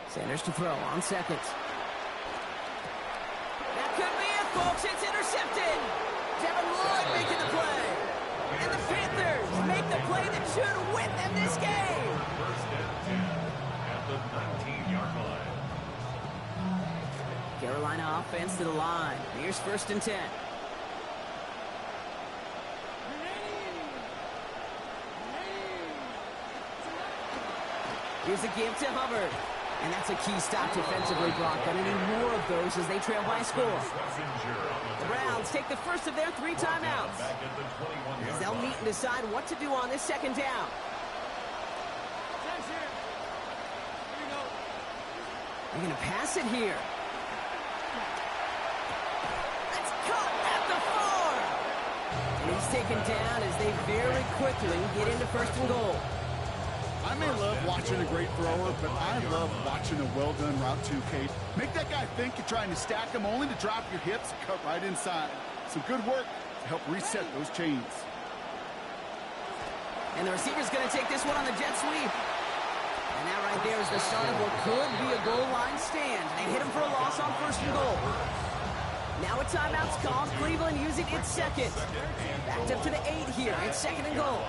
Sanders to throw on second. That could be it, folks. It's intercepted. Devin Lloyd making the play. And the Panthers make the play that should win them this game. First and 10 at the 19-yard line. Carolina offense to the line. Here's first and 10. Here's the give to Hubbard. And that's a key stop defensively, Brock. Gonna need more of those as they trail by a score. The Browns take the first of their 3 timeouts, as they'll meet and decide what to do on this second down. They're gonna pass it here. That's caught at the 4. And he's taken down as they very quickly get into first and goal. I may love watching a great thrower, but I love watching a well-done route too, Kate. Make that guy think you're trying to stack him, only to drop your hips and cut right inside. Some good work to help reset those chains. And the receiver's going to take this one on the jet sweep. And that right there is the start of what could be a goal line stand. They hit him for a loss on first and goal. Now a timeout's called. Cleveland using its second. Backed up to the 8 here. It's second and goal.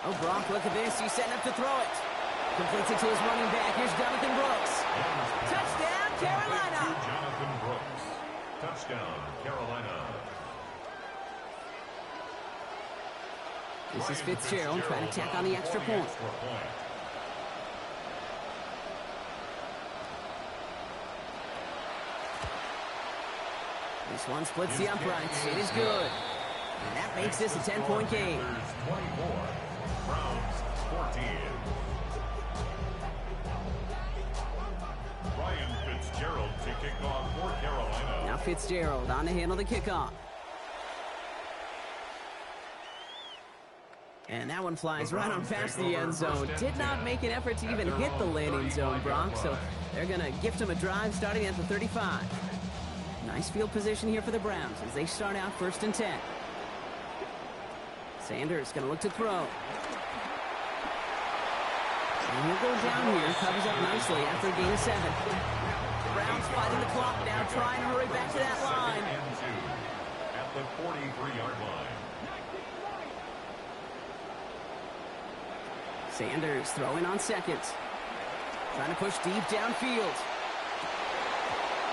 Oh, Brock, look at this. He's setting up to throw it. Completes it to his running back. Here's Jonathan Brooks. Touchdown, Carolina. Jonathan Brooks. Touchdown, Carolina. This is Fitzgerald trying to tack on the extra point. This one splits the uprights. It is good. And that makes this a 10-point game. 24. Browns 14. Ryan Fitzgerald to kick off for Carolina. Now Fitzgerald on to handle the kickoff. And that one flies right on past the end zone. Did not make an effort to even hit the landing zone, Brock. So they're going to gift him a drive starting at the 35. Nice field position here for the Browns as they start out first and 10. Sanders going to look to throw. And he'll go down here, covers up nicely after a gain of 7. Browns fighting the clock now, trying to hurry back to that line. At the 43-yard line. Sanders throwing on second. Trying to push deep downfield.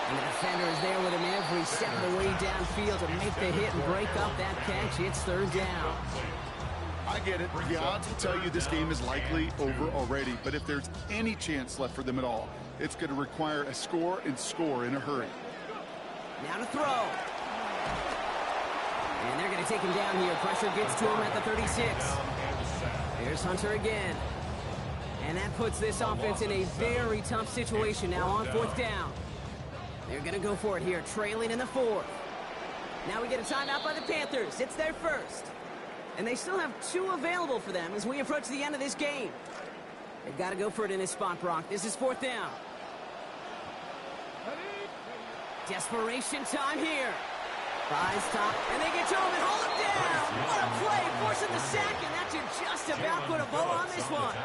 And the defender is there with him every step of the way downfield to make the hit and break up that catch. It's third down. I get it. The odds will tell you this game is likely over already. But if there's any chance left for them at all, it's going to require a score and score in a hurry. Now to throw. And they're going to take him down here. Pressure gets to him at the 36. Here's Hunter again. And that puts this offense in a very tough situation now on fourth down. They're going to go for it here, trailing in the 4th. Now we get a timeout by the Panthers. It's their first. And they still have 2 available for them as we approach the end of this game. They've got to go for it in this spot, Brock. This is fourth down. Desperation time here. Buys top, and they get to him and hold him down. What a play, forcing the sack, and that should just about put a bow on this one.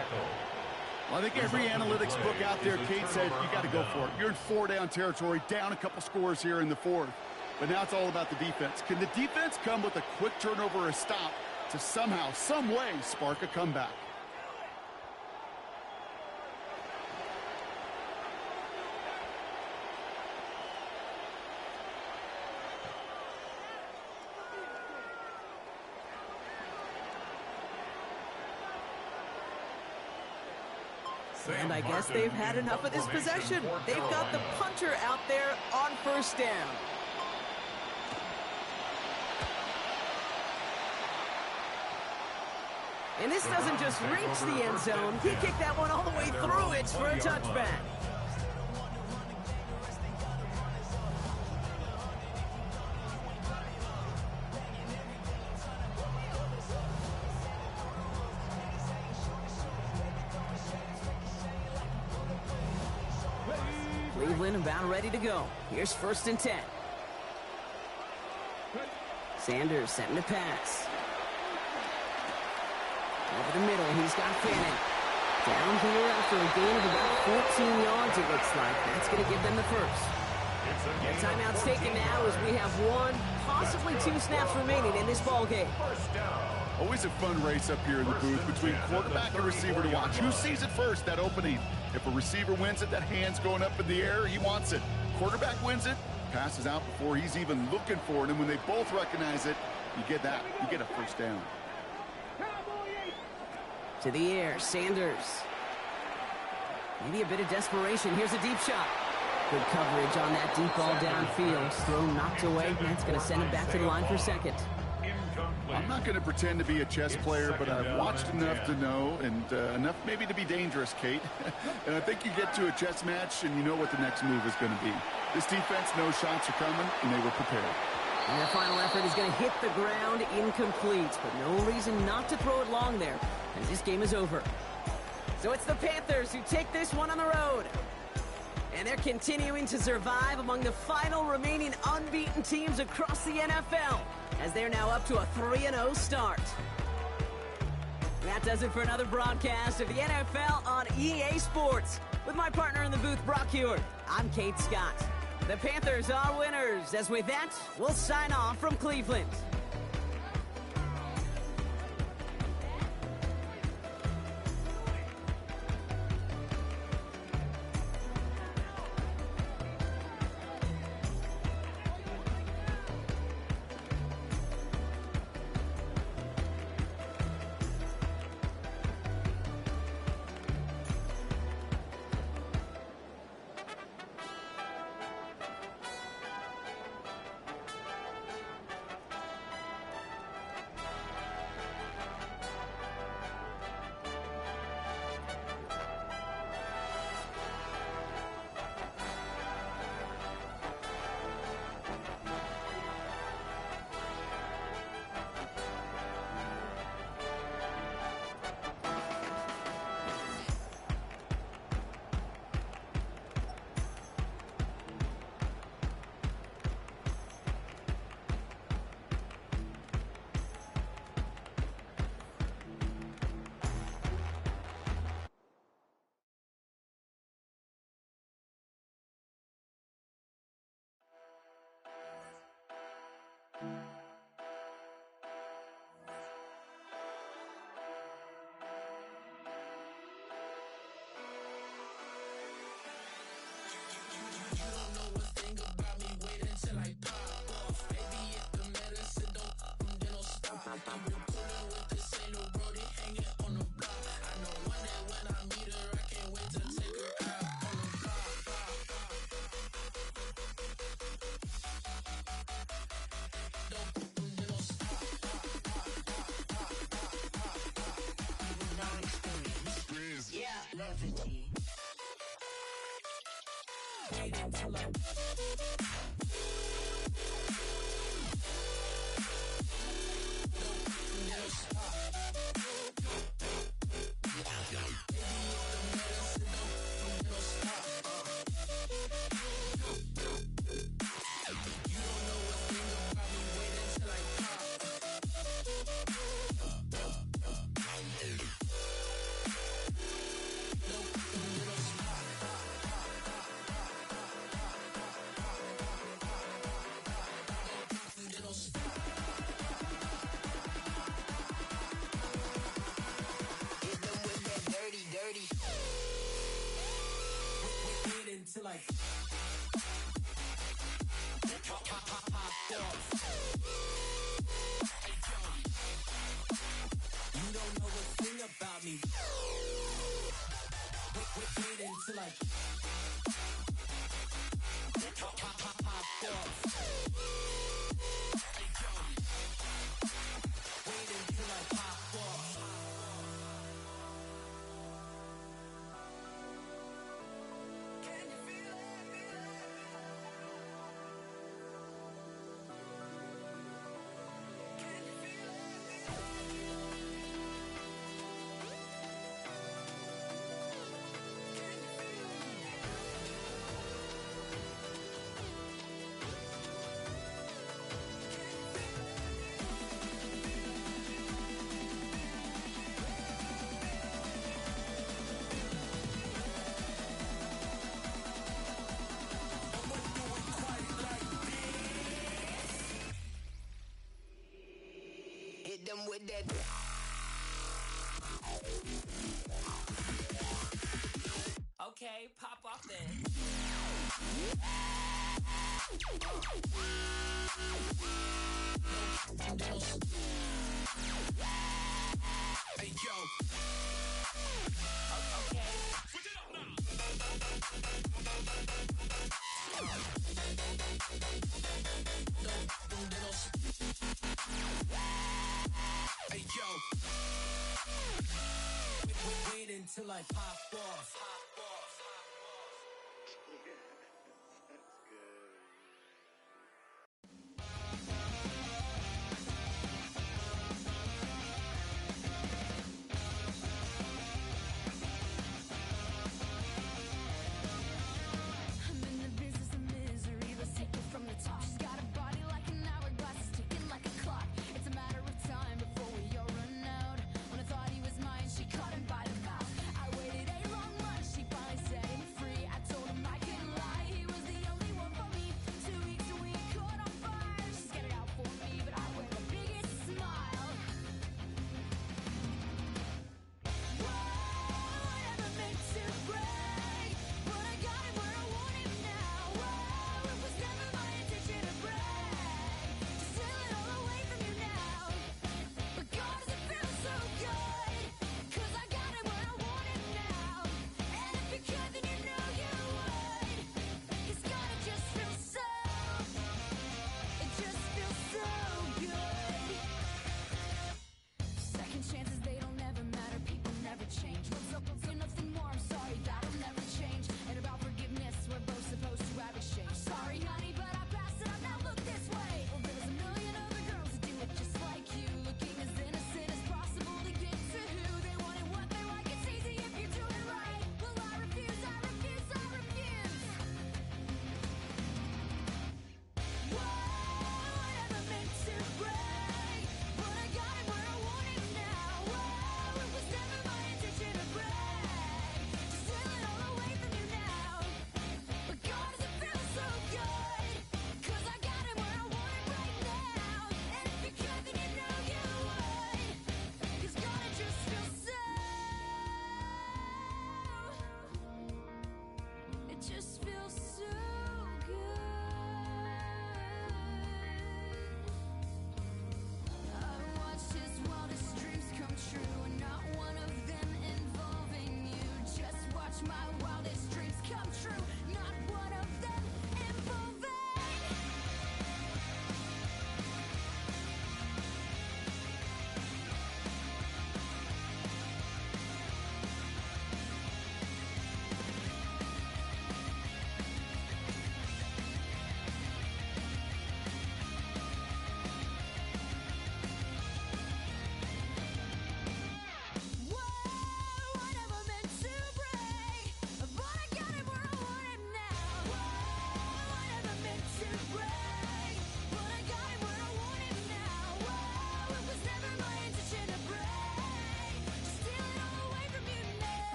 Well, I think every analytics book out there, Kate, said you got to go for it. You're in 4-down territory, down a couple scores here in the 4th. But now it's all about the defense. Can the defense come with a quick turnover or a stop to somehow, some way, spark a comeback? And I guess they've had enough of this possession. They've got the punter out there on first down. And this doesn't just reach the end zone. He kicked that one all the way through it for a touchback. Cleveland about ready to go. Here's 1st and 10. Sanders setting to pass. Over the middle, he's got Fanning. Down here after a gain of about 14 yards, it looks like. That's going to give them the first. The timeout's taken now as we have 1, possibly 2 snaps remaining in this ball game. Always a fun race up here in the booth between quarterback and receiver to watch. Who sees it first, that opening? If a receiver wins it, that hand's going up in the air, he wants it. Quarterback wins it, passes out before he's even looking for it, and when they both recognize it, you get that. You get a first down. To the air, Sanders. Maybe a bit of desperation. Here's a deep shot. Good coverage on that deep ball downfield. Throw knocked away. That's going to send him back to the line for 2nd. I'm not going to pretend to be a chess player, but I've watched enough to know, and enough maybe to be dangerous, Kate. And I think you get to a chess match, and you know what the next move is going to be. This defense knows shots are coming, and they were prepared. And their final effort is going to hit the ground incomplete, but no reason not to throw it long there, as this game is over. So it's the Panthers who take this one on the road. And they're continuing to survive among the final remaining unbeaten teams across the NFL, as they're now up to a 3-0 start. That does it for another broadcast of the NFL on EA Sports. With my partner in the booth, Brock Hewitt, I'm Kate Scott. The Panthers are winners, as with that, we'll sign off from Cleveland. Till like you don't know a thing about me. Wait until I Okay, pop off then. Hey, yo. Okay. Switch it up now. Hey, yo. Wait until I pop off. From the top, she's got a body like an hourglass, it's ticking like a clock. It's a matter of time before we all run out. When I thought he was mine, she caught him by the mouth. I waited a long month, she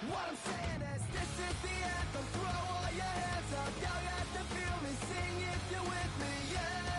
What I'm saying is, this is the anthem. Throw all your hands up. Y'all got to feel me. Sing if you're with me, yeah.